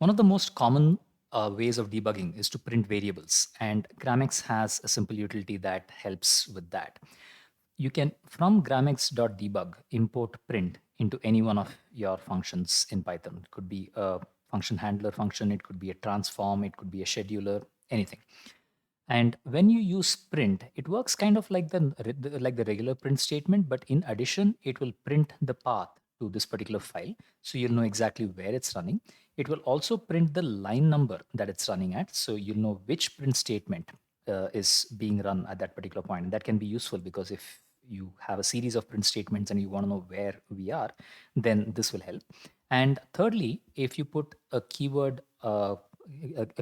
One of the most common ways of debugging is to print variables, and Gramex has a simple utility that helps with that. You can, from gramex.debug, import print into any one of your functions in Python. It could be a function handler function, it could be a transform, it could be a scheduler, anything. And when you use print, it works kind of like the regular print statement, but in addition, it will print the path to this particular file, so you'll know exactly where it's running. It will also print the line number that it's running at, so you'll know which print statement is being run at that particular point. And that can be useful because if you have a series of print statements and you want to know where we are, then this will help. And thirdly, if you put a keyword, a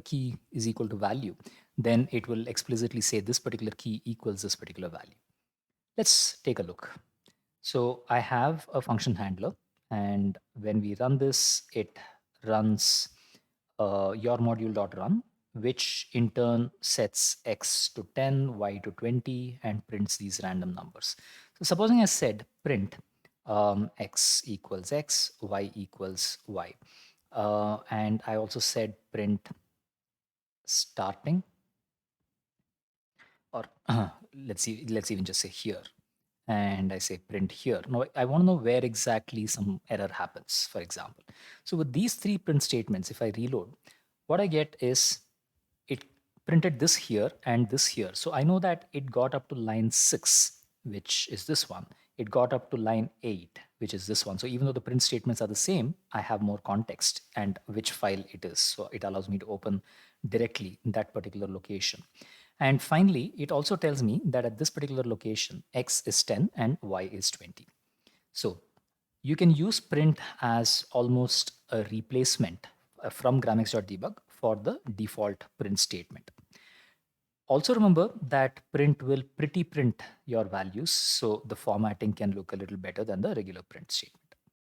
key is equal to value, then it will explicitly say this particular key equals this particular value. Let's take a look. So I have a function handler, and when we run this, it runs your module.run, which in turn sets x to 10, y to 20, and prints these random numbers. So supposing I said print x equals x, y equals y. And I also said print starting, or let's even just say here, and I say print here. Now I want to know where exactly some error happens, for example. So with these three print statements, if I reload, what I get is it printed this here and this here. So I know that it got up to line 6, which is this one. It got up to line 8, which is this one. So even though the print statements are the same, I have more context and which file it is. So it allows me to open directly in that particular location. And finally, it also tells me that at this particular location, x is 10 and y is 20. So you can use print as almost a replacement from gramex.debug for the default print statement. Also remember that print will pretty print your values, so the formatting can look a little better than the regular print statement.